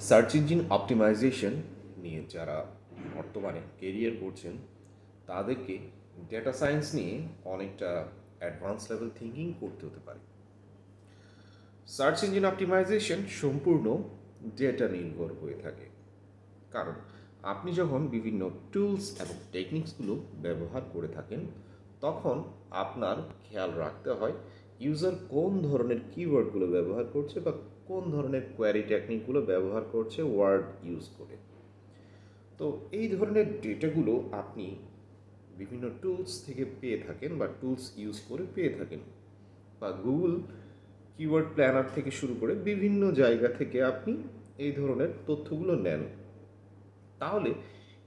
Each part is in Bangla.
সার্চ ইঞ্জিন অপটিমাইজেশন নিয়ে যারা বর্তমানে কেরিয়ার করছেন তাদেরকে ডেটা সায়েন্স নিয়ে অনেকটা অ্যাডভান্স লেভেল থিঙ্কিং করতে হতে পারে। সার্চ ইঞ্জিন অপটিমাইজেশন সম্পূর্ণ ডেটা নির্ভর হয়ে থাকে, কারণ আপনি যখন বিভিন্ন টুলস এবং টেকনিক্সগুলো ব্যবহার করে থাকেন তখন আপনার খেয়াল রাখতে হয় ইউজার কোন ধরনের কিওয়ার্ডগুলো ব্যবহার করছে বা কোন ধরনের কোয়ারি টেকনিকগুলো ব্যবহার করছে ওয়ার্ড ইউজ করে। তো এই ধরনের ডেটাগুলো আপনি বিভিন্ন টুলস থেকে পেয়ে থাকেন বা টুলস ইউজ করে পেয়ে থাকেন, বা গুগল কিওয়ার্ড প্ল্যানার থেকে শুরু করে বিভিন্ন জায়গা থেকে আপনি এই ধরনের তথ্যগুলো নেন। তাহলে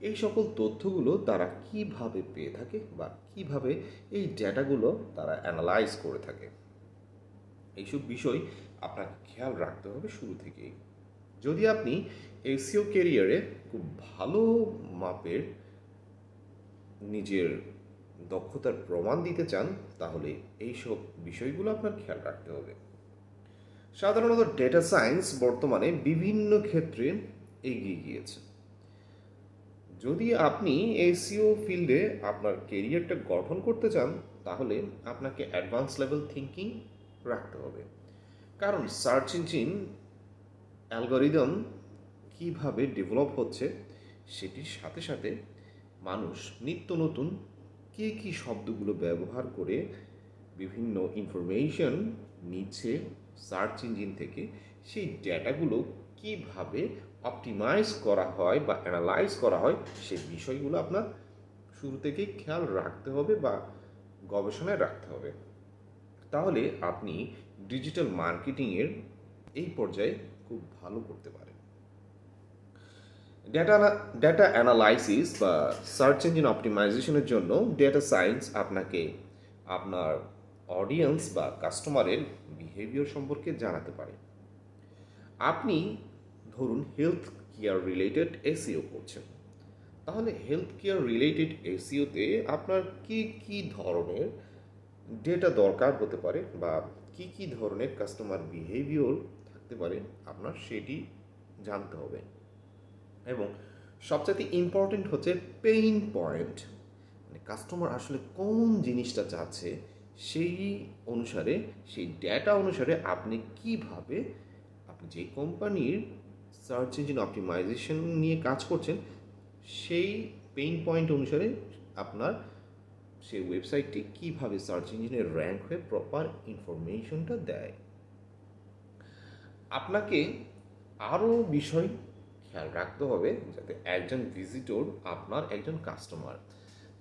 এই সকল তথ্যগুলো তারা কিভাবে পেয়ে থাকে বা কিভাবে এই ডেটাগুলো তারা অ্যানালাইজ করে থাকে, এইসব বিষয় আপনাকে খেয়াল রাখতে হবে শুরু থেকেই। যদি আপনি এসইও ক্যারিয়ারে খুব ভালো মাপের নিজের দক্ষতার প্রমাণ দিতে চান তাহলে এইসব বিষয়গুলো আপনার খেয়াল রাখতে হবে। সাধারণত ডেটা সায়েন্স বর্তমানে বিভিন্ন ক্ষেত্রে এগিয়ে গিয়েছে। যদি আপনি এসইও ফিল্ডে আপনার কেরিয়ারটা গঠন করতে চান তাহলে আপনাকে অ্যাডভান্স লেভেল থিঙ্কিং রাখতে হবে, কারণ সার্চ ইঞ্জিন অ্যালগরিদম কিভাবে ডেভেলপ হচ্ছে সেটির সাথে সাথে মানুষ নিত্য নতুন কী শব্দগুলো ব্যবহার করে বিভিন্ন ইনফরমেশন নিচ্ছে সার্চ ইঞ্জিন থেকে, সেই ডেটাগুলো কিভাবে অপটিমাইজ করা হয় বা অ্যানালাইজ করা হয় সেই বিষয়গুলো আপনার শুরু থেকেই খেয়াল রাখতে হবে বা গবেষণায় রাখতে হবে। তাহলে আপনি ডিজিটাল মার্কেটিংয়ের এই পর্যায়ে খুব ভালো করতে পারেন। ডেটা অ্যানালাইসিস বা সার্চ ইঞ্জিন অপটিমাইজেশনের জন্য ডেটা সায়েন্স আপনাকে আপনার অডিয়েন্স বা কাস্টমারের বিহেভিয়ার সম্পর্কে জানাতে পারে। আপনি ধরুন হেলথ কেয়ার রিলেটেড এসইও করছেন, তাহলে হেলথ কেয়ার রিলেটেড এসইওতে আপনার কি ধরনের ডেটা দরকার হতে পারে বা কি ধরনের কাস্টমার বিহেভিয়ার থাকতে পারে আপনার সেটি জানতে হবে। এবং সবচেয়ে ইম্পর্টেন্ট হচ্ছে পেইন পয়েন্ট, মানে কাস্টমার আসলে কোন জিনিসটা চাচ্ছে সেই অনুসারে, সেই ডেটা অনুসারে আপনি কিভাবে আপনি যে কোম্পানির সার্চ ইঞ্জিন অপটিমাইজেশন নিয়ে কাজ করছেন সেই পেইন পয়েন্ট অনুসারে আপনার সেই ওয়েবসাইটটি কিভাবে সার্চ ইঞ্জিনে র্যাঙ্ক হয়ে প্রপার ইনফরমেশনটা দেয়। আপনাকে আরও বিষয় খেয়াল রাখতে হবে যাতে একজন ভিজিটর আপনার একজন কাস্টমার,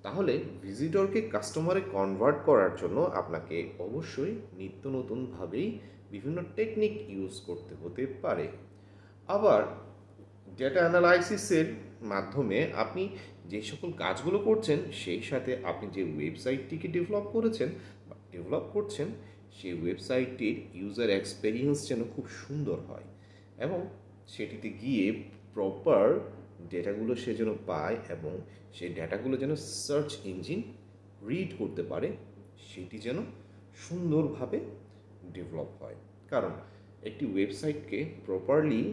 তাহলে ভিজিটরকে কাস্টমারে কনভার্ট করার জন্য আপনাকে অবশ্যই নিত্য নতুনভাবেই বিভিন্ন টেকনিক ইউজ করতে হতে পারে। আবার ডেটা অ্যানালাইসিসের মাধ্যমে আপনি যে সকল কাজগুলো করছেন সেই সাথে আপনি যে ওয়েবসাইটটিকে ডেভেলপ করছেন সেই ওয়েবসাইটটির ইউজার এক্সপেরিয়েন্স যেন খুব সুন্দর হয় এবং সেটিতে গিয়ে প্রপার ডেটাগুলো সে যেন পায় এবং সেই ডেটাগুলো যেন সার্চ ইঞ্জিন রিড করতে পারে, সেটি যেন সুন্দরভাবে ডেভেলপ হয়। কারণ একটি ওয়েবসাইটকে প্রপারলি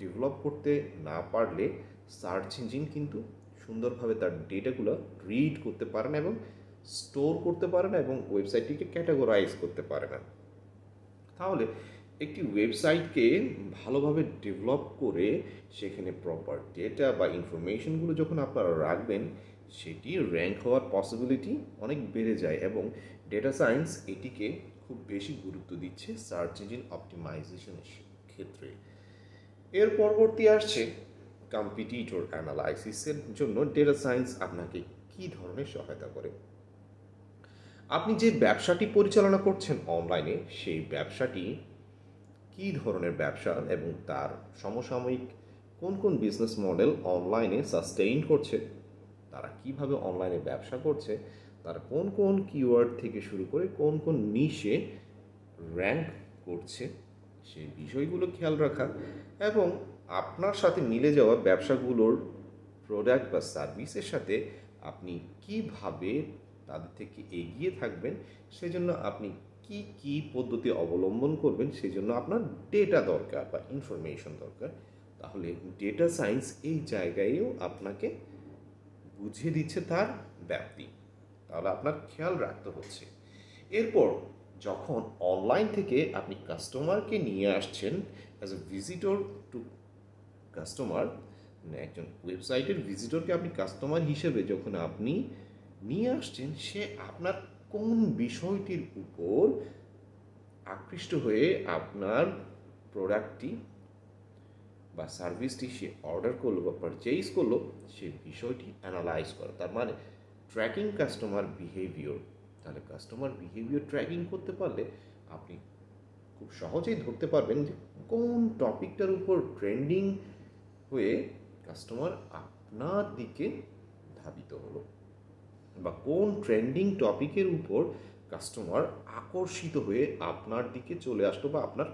ডেভেলপ করতে না পারলে সার্চ ইঞ্জিন কিন্তু সুন্দরভাবে তার ডেটাগুলো রিড করতে পারে না এবং স্টোর করতে পারে না এবং ওয়েবসাইটটিকে ক্যাটাগরাইজ করতে পারে না। তাহলে একটি ওয়েবসাইটকে ভালোভাবে ডেভেলপ করে সেখানে প্রপার ডেটা বা ইনফরমেশনগুলো যখন আপনারা রাখবেন সেটি র্যাঙ্ক হওয়ার পসিবিলিটি অনেক বেড়ে যায় এবং ডেটা সায়েন্স এটিকে খুব বেশি গুরুত্ব দিচ্ছে সার্চ ইঞ্জিন অপটিমাইজেশনের ক্ষেত্রে। এর পরবর্তী আসছে কম্পিটিটর অ্যানালাইসিসের জন্য ডেটা সায়েন্স আপনাকে কী ধরনের সহায়তা করে। আপনি যে ব্যবসাটি পরিচালনা করছেন অনলাইনে সেই ব্যবসাটি কী ধরনের ব্যবসা এবং তার সমসাময়িক কোন বিজনেস মডেল অনলাইনে সাস্টেইন করছে, তারা কিভাবে অনলাইনে ব্যবসা করছে, তারা কোন কিওয়ার্ড থেকে শুরু করে কোন নিশে র্যাঙ্ক করছে সেই বিষয়গুলো খেয়াল রাখা এবং আপনার সাথে মিলে যাওয়া ব্যবসাগুলোর প্রোডাক্ট বা সার্ভিসের সাথে আপনি কিভাবে তাদের থেকে এগিয়ে থাকবেন সেজন্য আপনি কি পদ্ধতি অবলম্বন করবেন সেজন্য আপনার ডেটা দরকার বা ইনফরমেশন দরকার। তাহলে ডেটা সায়েন্স এই জায়গায়ও আপনাকে বুঝিয়ে দিচ্ছে তার ব্যাপ্তি। তাহলে আপনার খেয়াল রাখতে হচ্ছে। এরপর যখন অনলাইন থেকে আপনি কাস্টমারকে নিয়ে আসছেন as a visitor to customer, মানে একজন ওয়েবসাইটের ভিজিটরকে আপনি কাস্টমার হিসেবে যখন আপনি নিয়ে আসছেন, সে আপনার কোন বিষয়টির উপর আকৃষ্ট হয়ে আপনার প্রোডাক্টটি বা সার্ভিসটি সে অর্ডার করলো বা পারচেজ করলো, সে বিষয়টি অ্যানালাইজ করা, তার মানে ট্র্যাকিং কাস্টমার বিহেভিয়ার। তাহলে কাস্টমার বিহেভিয়ার ট্র্যাকিং করতে পারলে আপনি খুব সহজেই ধরতে পারবেন যে কোন টপিকটার উপর ট্রেন্ডিং হয়ে কাস্টমার আপনার দিকে ধাবিত হলো, বা কোন ট্রেন্ডিং টপিকের উপর কাস্টমার আকর্ষিত হয়ে আপনার দিকে চলে আসলো বা আপনার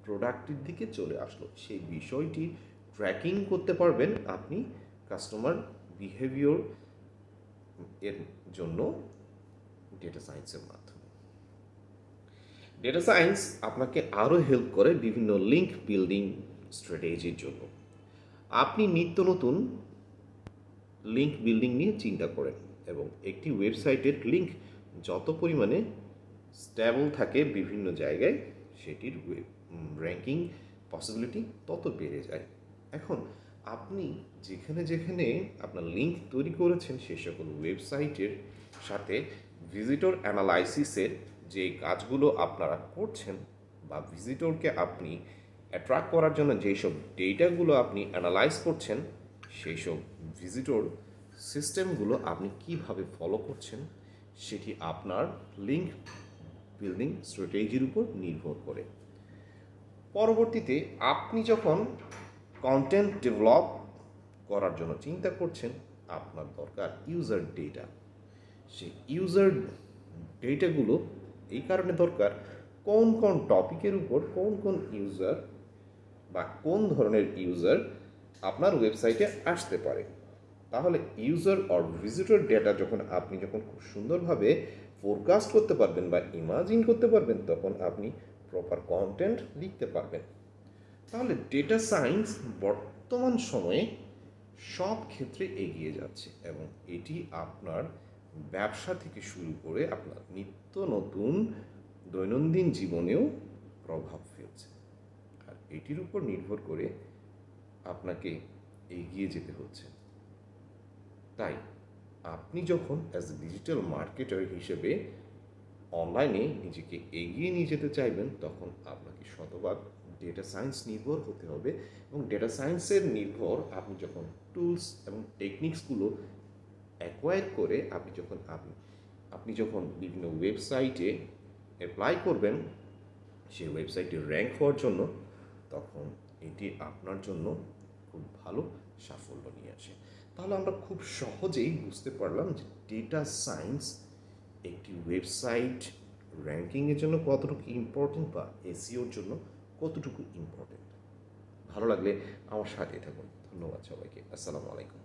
প্রোডাক্টের দিকে চলে আসলো। সেই বিষয়টি ট্র্যাকিং করতে পারবেন আপনি কাস্টমার বিহেভিয়ার এর জন্য ডেটা সায়েন্সের মাধ্যমে। ডেটা সায়েন্স আপনাকে আরও হেল্প করে বিভিন্ন লিঙ্ক বিল্ডিং স্ট্র্যাটেজির জন্য। আপনি নিত্য নতুন লিঙ্ক বিল্ডিং নিয়ে চিন্তা করেন এবং একটি ওয়েবসাইটের লিঙ্ক যত পরিমাণে স্টেবল থাকে বিভিন্ন জায়গায়, সেটির র্যাঙ্কিং পসিবিলিটি তত বেড়ে যায়। এখন আপনি যেখানে যেখানে আপনার লিঙ্ক তৈরি করেছেন, সেই সকল ওয়েবসাইটের সাথে ভিজিটর অ্যানালাইসিসের যে কাজগুলো আপনারা করছেন, বা ভিজিটরকে আপনি অ্যাট্রাক্ট করার জন্য যেই সব ডেটাগুলো আপনি অ্যানালাইজ করছেন, সেই সব ভিজিটর সিস্টেমগুলো আপনি কিভাবে ফলো করছেন, সেটি আপনার লিঙ্ক বিল্ডিং স্ট্র্যাটেজির উপর নির্ভর করে। পরবর্তীতে আপনি যখন কন্টেন্ট ডেভেলপ করার জন্য চিন্তা করছেন, আপনার দরকার ইউজার ডেটা। সেই ইউজার ডেটাগুলো এই কারণে দরকার, কোন কোন টপিকের উপর কোন কোন ইউজার বা কোন ধরনের ইউজার আপনার ওয়েবসাইটে আসতে পারে। তাহলে ইউজার অর ভিজিটর ডেটা আপনি যখন খুব সুন্দরভাবে ফোরকাস্ট করতে পারবেন বা ইমাজিন করতে পারবেন, তখন আপনি প্রপার কন্টেন্ট লিখতে পারবেন। তাহলে ডেটা সায়েন্স বর্তমান সময়ে সব ক্ষেত্রে এগিয়ে যাচ্ছে এবং এটি আপনার ব্যবসা থেকে শুরু করে আপনার নিত্য নতুন দৈনন্দিন জীবনেও প্রভাব ফেলছে। আর এটির উপর নির্ভর করে আপনাকে এগিয়ে যেতে হচ্ছে। তাই আপনি যখন অ্যাজ এ ডিজিটাল মার্কেটার হিসেবে অনলাইনে নিজেকে এগিয়ে নিয়ে যেতে চাইবেন, তখন আপনাকে শতভাগ ডেটা সায়েন্স নির্ভর হতে হবে। এবং ডেটা সায়েন্সের নির্ভর আপনি যখন টুলস এবং টেকনিক্সগুলো অ্যাকোয়ার করে আপনি যখন বিভিন্ন ওয়েবসাইটে অ্যাপ্লাই করবেন, সেই ওয়েবসাইটে র্যাঙ্ক হওয়ার জন্য, তখন এটি আপনার জন্য খুব ভালো সাফল্য নিয়ে আসে। তাহলে আমরা খুব সহজেই বুঝতে পারলাম যে ডেটা সায়েন্স একটি ওয়েবসাইট র্যাঙ্কিংয়ের জন্য কতটুকু ইম্পর্টেন্ট, বা এসইওর জন্য কতটুকু ইম্পর্টেন্ট। ভালো লাগলে আমার সাথে থাকুন। ধন্যবাদ সবাইকে। আসসালামু আলাইকুম।